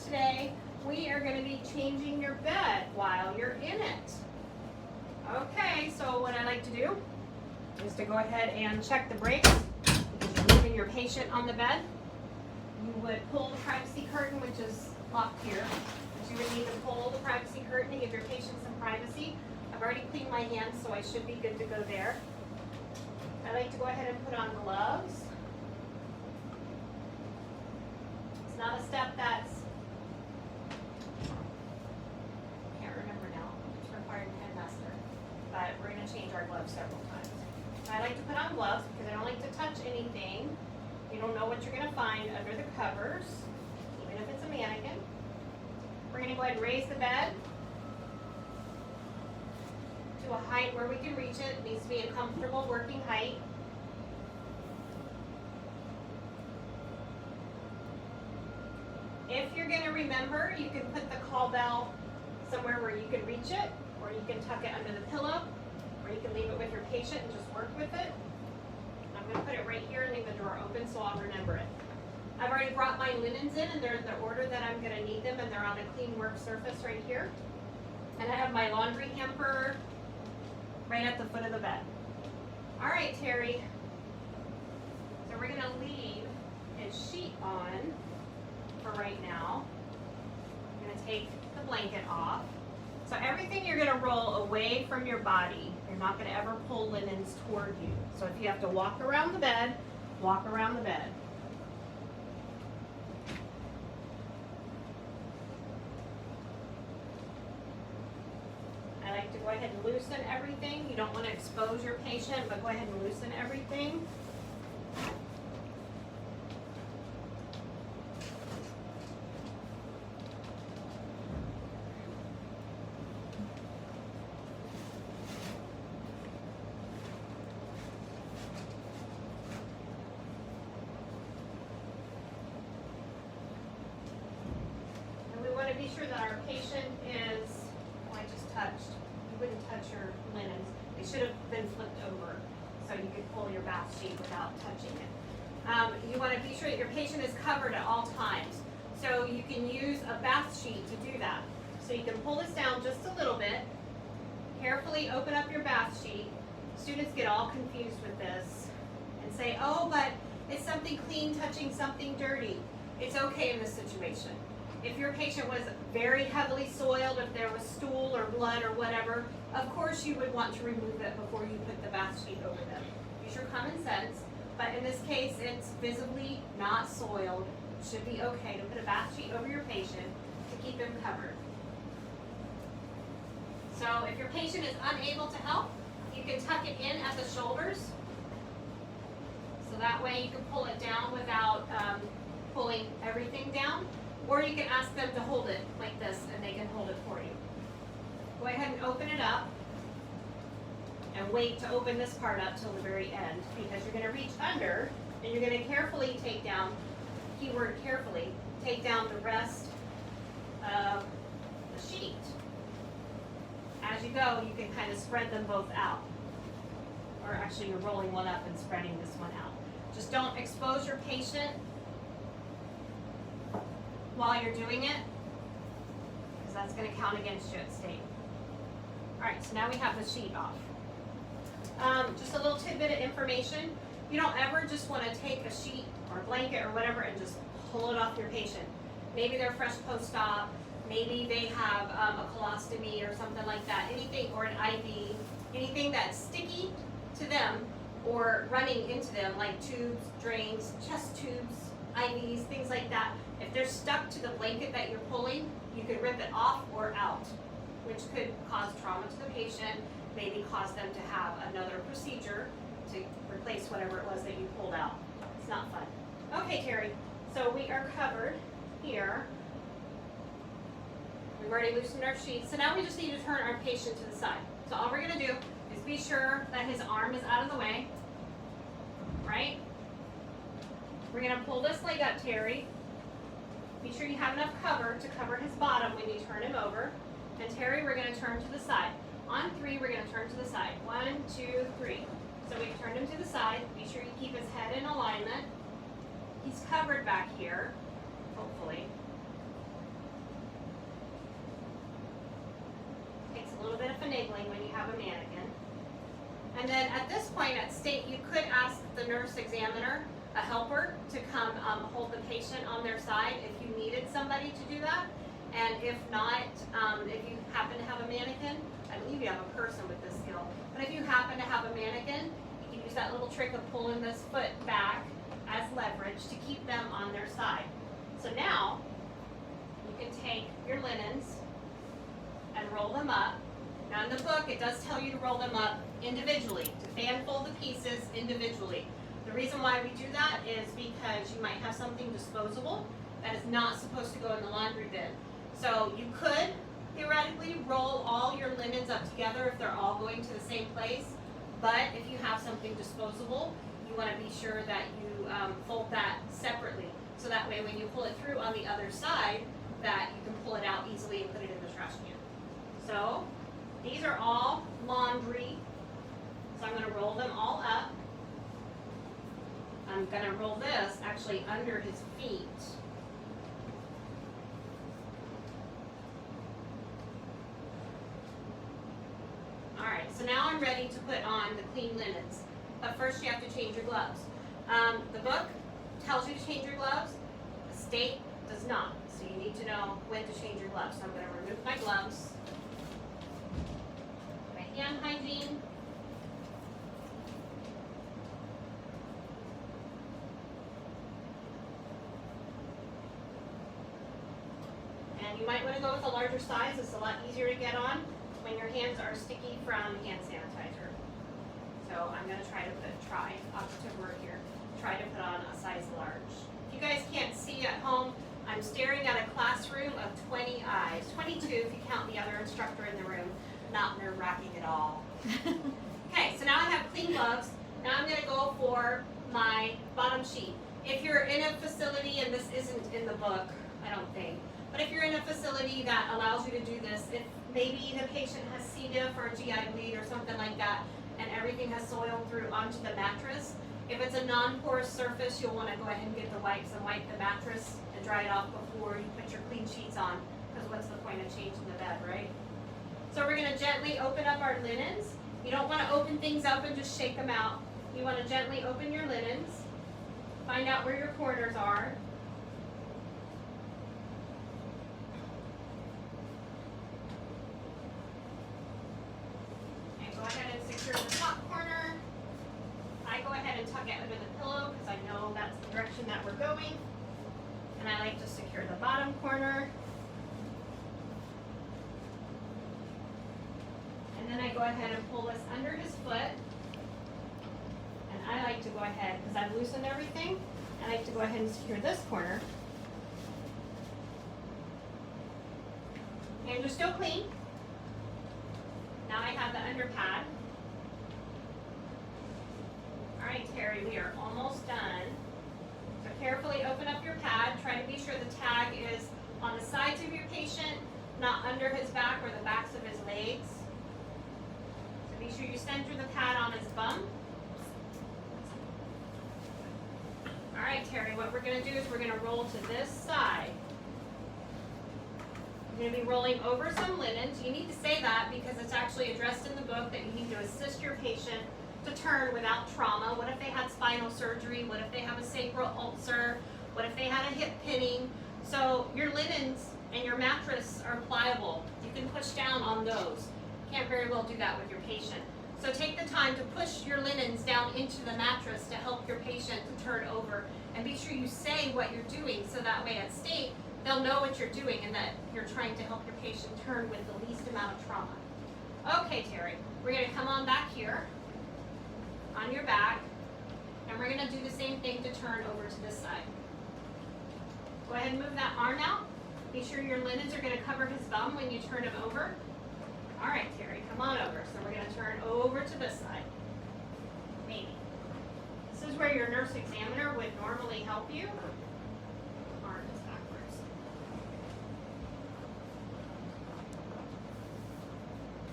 today, we are going to be changing your bed while you're in it. Okay, so what I like to do is to go ahead and check the brakes. Because you're moving your patient on the bed. You would pull the privacy curtain, which is locked here. But you would need to pull the privacy curtain to give your patient some privacy. I've already cleaned my hands, so I should be good to go there. I like to go ahead and put on gloves. It's not a step that's, I can't remember now, it's required in Headmaster, but we're going to change our gloves several times. I like to put on gloves because I don't like to touch anything. You don't know what you're going to find under the covers, even if it's a mannequin. We're going to go ahead and raise the bed to a height where we can reach it. It needs to be a comfortable working height. If you're going to remember, you can put the call bell somewhere where you can reach it, or you can tuck it under the pillow, or you can leave it with your patient and just work with it. I'm going to put it right here and leave the drawer open so I'll remember it. I've already brought my linens in and they're in the order that I'm going to need them, and they're on a clean work surface right here. And I have my laundry hamper right at the foot of the bed. All right, Terry. So we're going to leave his sheet on for right now. I'm going to take the blanket off. So everything you're going to roll away from your body. You're not going to ever pull linens toward you. So if you have to walk around the bed, walk around the bed. I like to go ahead and loosen everything. You don't want to expose your patient, but go ahead and loosen everything. Be sure that our patient is, oh, I just touched, you wouldn't touch your linens. They should have been flipped over so you could pull your bath sheet without touching it. You want to be sure that your patient is covered at all times. So you can use a bath sheet to do that. So you can pull this down just a little bit, carefully open up your bath sheet. Students get all confused with this and say, oh, but it's something clean touching something dirty. It's okay in this situation. If your patient was very heavily soiled, if there was stool or blood or whatever, of course you would want to remove it before you put the bath sheet over them. Use your common sense, but in this case it's visibly not soiled. It should be okay to put a bath sheet over your patient to keep them covered. So if your patient is unable to help, you can tuck it in at the shoulders. So that way you can pull it down without pulling everything down. Or you can ask them to hold it like this and they can hold it for you. Go ahead and open it up and wait to open this part up till the very end, because you're going to reach under and you're going to carefully take down, keyword carefully, take down the rest of the sheet. As you go, you can kind of spread them both out. Or actually you're rolling one up and spreading this one out. Just don't expose your patient while you're doing it, because that's going to count against you at stake. Alright, so now we have the sheet off. Just a little tidbit of information. You don't ever just want to take a sheet or a blanket or whatever and just pull it off your patient. Maybe they're fresh post-op, maybe they have a colostomy or something like that, anything, or an IV, anything that's sticky to them or running into them, like tubes, drains, chest tubes, IVs, things like that. If they're stuck to the blanket that you're pulling, you could rip it off or out, which could cause trauma to the patient, maybe cause them to have another procedure to replace whatever it was that you pulled out. It's not fun. Okay, Terry, so we are covered here. We've already loosened our sheet, so now we just need to turn our patient to the side. So all we're going to do is be sure that his arm is out of the way, right? We're going to pull this leg up, Terry. Be sure you have enough cover to cover his bottom when you turn him over. And Terry, we're going to turn to the side. On 3, we're going to turn to the side. 1, 2, 3. So we've turned him to the side. Be sure you keep his head in alignment. He's covered back here, hopefully. little bit of finagling when you have a mannequin. And then at this point at state, you could ask the nurse examiner, a helper, to come hold the patient on their side if you needed somebody to do that. And if not, if you happen to have a mannequin, I believe you have a person with this skill, but if you happen to have a mannequin, you can use that little trick of pulling this foot back as leverage to keep them on their side. So now, you can take your linens and roll them up. Now in the book, it does tell you to roll them up individually, to fan fold the pieces individually. The reason why we do that is because you might have something disposable that is not supposed to go in the laundry bin. So you could theoretically roll all your linens up together if they're all going to the same place, but if you have something disposable, you want to be sure that you fold that separately. So that way when you pull it through on the other side, that you can pull it out easily and put it in the trash can. So these are all laundry. So I'm going to roll them all up. I'm going to roll this actually under his feet. Alright, so now I'm ready to put on the clean linens. But first you have to change your gloves. The book tells you to change your gloves. The state does not. So you need to know when to change your gloves. So I'm going to remove my gloves. My hand hygiene. And you might want to go with a larger size. It's a lot easier to get on when your hands are sticky from hand sanitizer. So I'm going to try to word here, try to put on a size large. If you guys can't see at home, I'm staring at a classroom of 20 eyes, 22 if you count the other instructor in the room. Not nerve-wracking at all. Okay, so now I have clean gloves. Now I'm going to go for my bottom sheet. If you're in a facility, and this isn't in the book, I don't think, but if you're in a facility that allows you to do this, if maybe the patient has C. diff or GI bleed or something like that, and everything has soiled through onto the mattress, if it's a non-porous surface, you'll want to go ahead and get the wipes and wipe the mattress and dry it off before you put your clean sheets on, because what's the point of changing the bed, right? So we're going to gently open up our linens. You don't want to open things up and just shake them out. You want to gently open your linens, find out where your corners are. Go ahead and secure the top corner. I go ahead and tuck it under the pillow because I know that's the direction that we're going. And I like to secure the bottom corner. And then I go ahead and pull this under his foot. And I like to go ahead, because I've loosened everything, I like to go ahead and secure this corner. Hands are still clean. Now I have the under pad. All right, Terry, we are almost done. So carefully open up your pad. Try to be sure the tag is on the sides of your patient, not under his back or the backs of his legs. So be sure you center the pad on his bum. All right, Terry, what we're going to do is we're going to roll to this side. You're going to be rolling over some linens. You need to say that because it's actually addressed in the book that you need to assist your patient to turn without trauma. What if they had spinal surgery? What if they have a sacral ulcer? What if they had a hip pinning? So your linens and your mattress are pliable. You can push down on those. You can't very well do that with your patient. So take the time to push your linens down into the mattress to help your patient to turn over. And be sure you say what you're doing so that way at state, they'll know what you're doing and that you're trying to help your patient turn with the least amount of trauma. Okay, Terry, we're going to come on back here on your back, and we're going to do the same thing to turn over to this side. Go ahead and move that arm out. Be sure your linens are going to cover his bum when you turn him over. All right, Terry, come on over. So we're going to turn over to this side. Maybe. This is where your nurse examiner would normally help you. Arm is backwards.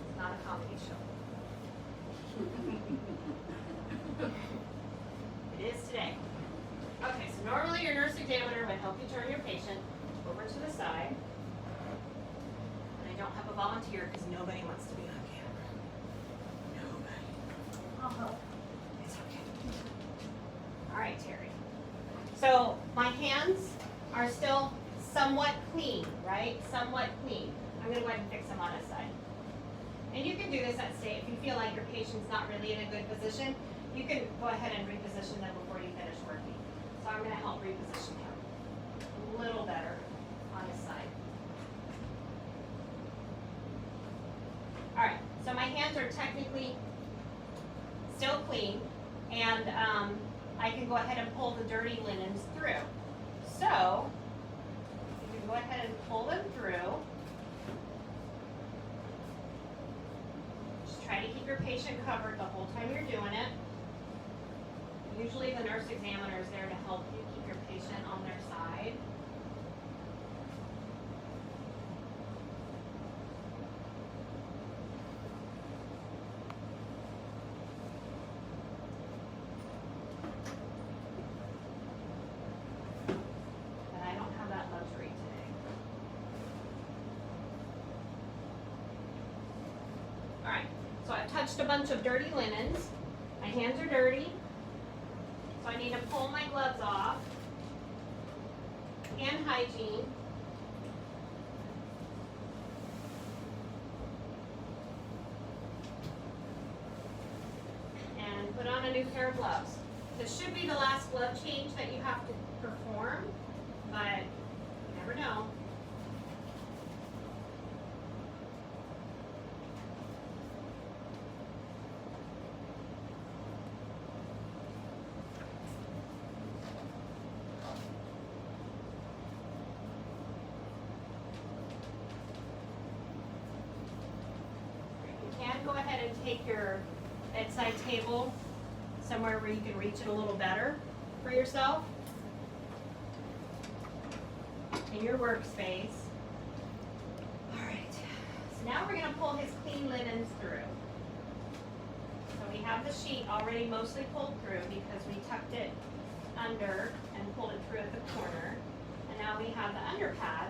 It's not a comedy show. It is today. Okay, so normally your nurse examiner would help you turn your patient over to the side. And I don't have a volunteer because nobody wants to be on camera. Nobody. I'll help. It's okay. All right, Terry. So my hands are still somewhat clean, right? Somewhat clean. I'm going to go ahead and fix them on this side. And you can do this at state. If you feel like your patient's not really in a good position, you can go ahead and reposition them before you finish working. So I'm going to help reposition him a little better on this side. All right, so my hands are technically still clean, and I can go ahead and pull the dirty linens through. So you can go ahead and pull them through. Just try to keep your patient covered the whole time you're doing it. Usually the nurse examiner is there to help you keep your patient on their side. But I don't have that luxury today. All right, so I've touched a bunch of dirty linens. My hands are dirty. So I need to pull my gloves off. Hand hygiene. And put on a new pair of gloves. This should be the last glove change that you have to perform, but you never know. Go ahead and take your bedside table somewhere where you can reach it a little better for yourself in your workspace. All right, so now we're going to pull his clean linens through. So we have the sheet already mostly pulled through because we tucked it under and pulled it through at the corner. And now we have the underpad.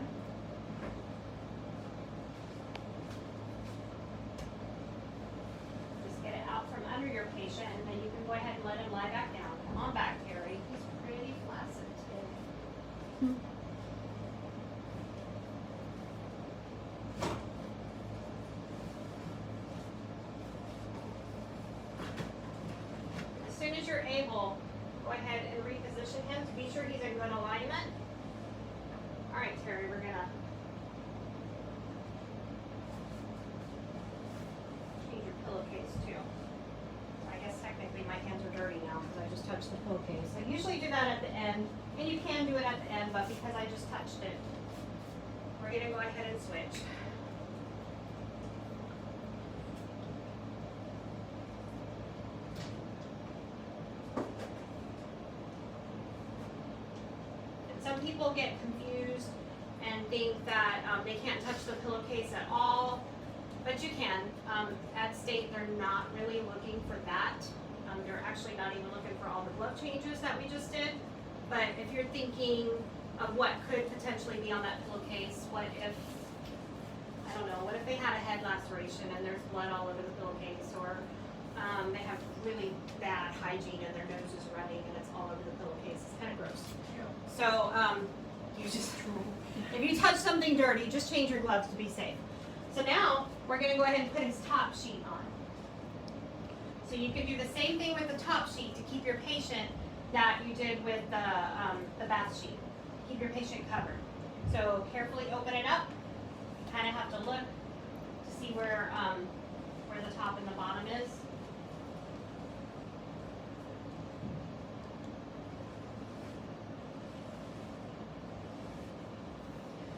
Under your patient, and then you can go ahead and let him lie back down. Come on back, Terry. He's pretty flaccid today. As soon as you're able, go ahead and reposition him to be sure he's in good alignment. All right, Terry, we're gonna change your pillowcase too. Technically my hands are dirty now because I just touched the pillowcase. I usually do that at the end, and you can do it at the end, but because I just touched it, we're going to go ahead and switch. And some people get confused and think that they can't touch the pillowcase at all. But you can. At state, they're not really looking for that. They're actually not even looking for all the glove changes that we just did. But if you're thinking of what could potentially be on that pillowcase, what if, I don't know, what if they had a head laceration and there's blood all over the pillowcase, or they have really bad hygiene and their nose is running and it's all over the pillowcase. It's kind of gross. So you just, if you touch something dirty, just change your gloves to be safe. So now, we're going to go ahead and put his top sheet on. So you can do the same thing with the top sheet to keep your patient that you did with the bath sheet. Keep your patient covered. So carefully open it up. You kind of have to look to see where the top and the bottom is.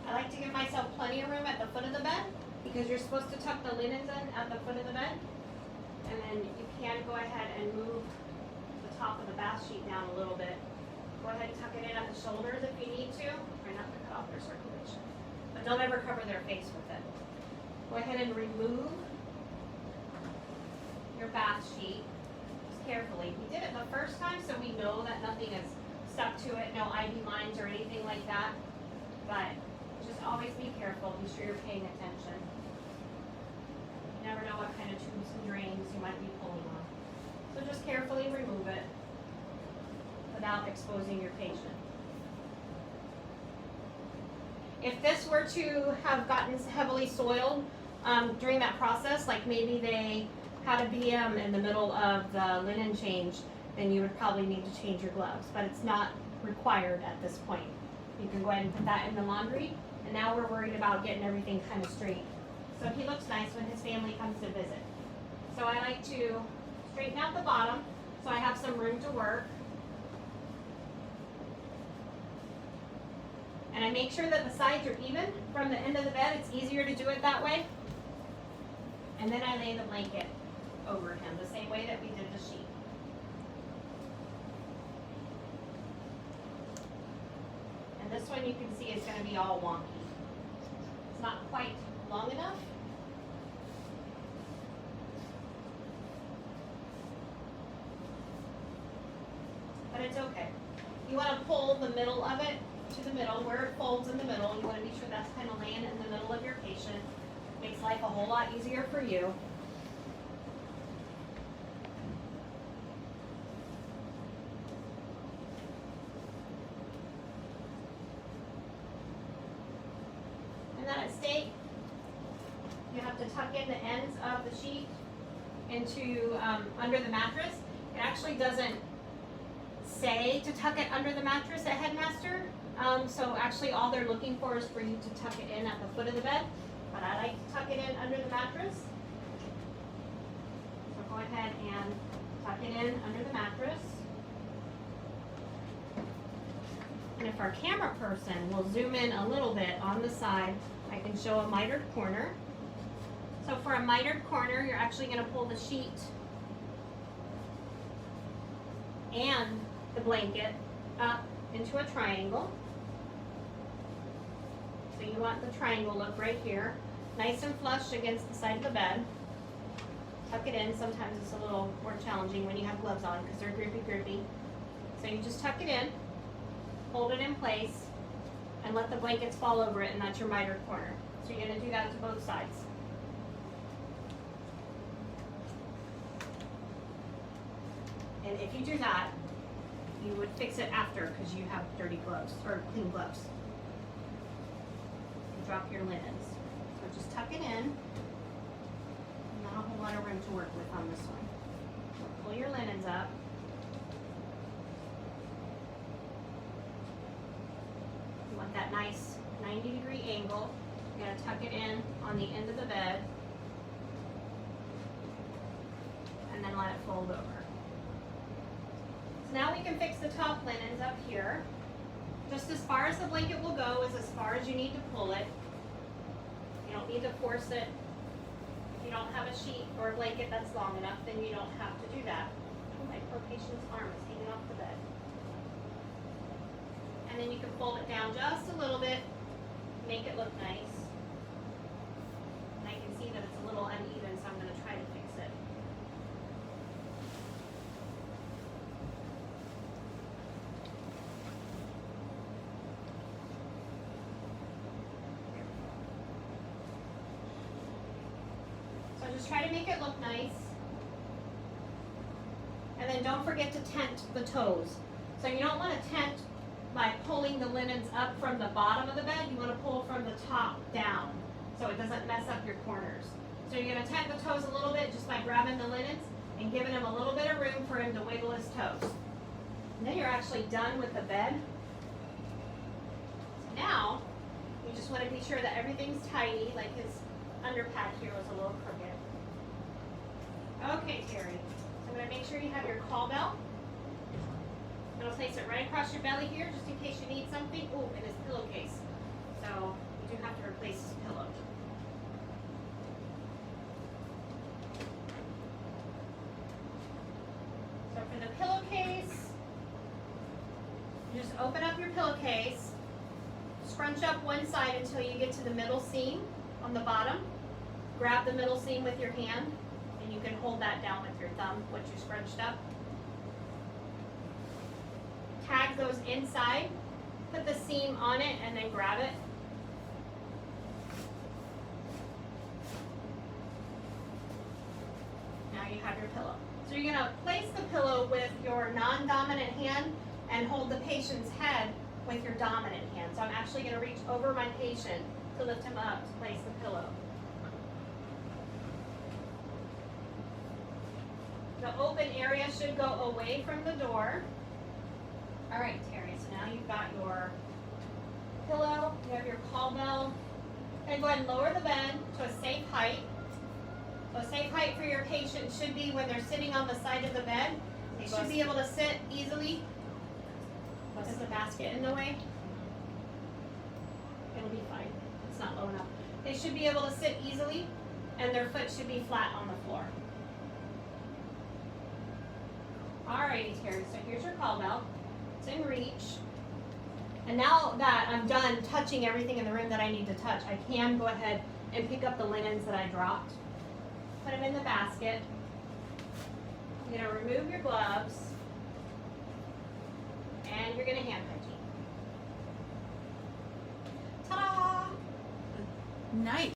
I like to give myself plenty of room at the foot of the bed, because you're supposed to tuck the linens in at the foot of the bed, and then you can go ahead and move the top of the bath sheet down a little bit. Go ahead and tuck it in at the shoulders if you need to. Try not to cut off their circulation, but don't ever cover their face with it. Go ahead and remove your bath sheet just carefully. We did it the first time, so we know that nothing is stuck to it, no IV lines or anything like that, but Just always be careful, be sure you're paying attention. You never know what kind of tubes and drains you might be pulling on. So just carefully remove it without exposing your patient. If this were to have gotten heavily soiled during that process, like maybe they had a BM in the middle of the linen change, then you would probably need to change your gloves, but it's not required at this point. You can go ahead and put that in the laundry, and now we're worried about getting everything kind of straight. So he looks nice when his family comes to visit. So I like to straighten out the bottom so I have some room to work. And I make sure that the sides are even from the end of the bed. It's easier to do it that way. And then I lay the blanket over him the same way that we did the sheet. And this one you can see is going to be all wonky. It's not quite long enough. But it's okay. You want to pull the middle of it to the middle, where it folds in the middle. You want to be sure that's kind of laying in the middle of your patient. Makes life a whole lot easier for you. And then at stake, you have to tuck in the ends of the sheet into under the mattress. It actually doesn't say to tuck it under the mattress at Headmaster. So actually all they're looking for is for you to tuck it in at the foot of the bed. But I like to tuck it in under the mattress. So go ahead and tuck it in under the mattress. And if our camera person will zoom in a little bit on the side, I can show a mitered corner. So for a mitered corner, you're actually going to pull the sheet and the blanket up into a triangle. So you want the triangle look right here, nice and flush against the side of the bed. Tuck it in. Sometimes it's a little more challenging when you have gloves on because they're grippy. So you just tuck it in, hold it in place, and let the blankets fall over it, and that's your mitered corner. So you're going to do that to both sides. And if you do that, you would fix it after because you have dirty gloves or clean gloves. You drop your linens. So just tuck it in. Not a whole lot of room to work with on this one. So pull your linens up. You want that nice 90-degree angle. You're going to tuck it in on the end of the bed and then let it fold over. Now we can fix the top linens up here. Just as far as the blanket will go is as far as you need to pull it. You don't need to force it. If you don't have a sheet or a blanket that's long enough, then you don't have to do that. Oh, my poor patient's arm is hanging off the bed. And then you can fold it down just a little bit, make it look nice. And I can see that it's a little uneven, so I'm going to try to fix it. Just try to make it look nice. And then don't forget to tent the toes. So you don't want to tent by pulling the linens up from the bottom of the bed. You want to pull from the top down so it doesn't mess up your corners. So you're going to tent the toes a little bit just by grabbing the linens and giving him a little bit of room for him to wiggle his toes. And then you're actually done with the bed. So now you just want to be sure that everything's tidy, like his underpad here was a little crooked. Okay, Terry. So I'm going to make sure you have your call bell. I'm going to place it right across your belly here, just in case you need something. Oh, and his pillowcase. So you do have to replace his pillow. So for the pillowcase, you just open up your pillowcase, scrunch up one side until you get to the middle seam on the bottom. Grab the middle seam with your hand, and you can hold that down with your thumb once you scrunched up. Tag those inside, put the seam on it, and then grab it. have your pillow. So you're gonna place the pillow with your non-dominant hand and hold the patient's head with your dominant hand. So I'm actually gonna reach over my patient to lift him up to place the pillow. The open area should go away from the door. All right, Terry, so now you've got your pillow, you have your call bell. And go ahead and lower the bed to a safe height. So a safe height for your patient should be when they're sitting on the side of the bed. They should be able to sit easily. Is the basket in the way? It'll be fine. It's not low enough. They should be able to sit easily, and their foot should be flat on the floor. Alrighty, Terry, so here's your call bell. It's in reach. And now that I'm done touching everything in the room that I need to touch, I can go ahead and pick up the linens that I dropped. Put them in the basket. You're gonna remove your gloves, and you're gonna hand hygiene. Ta-da! Nice.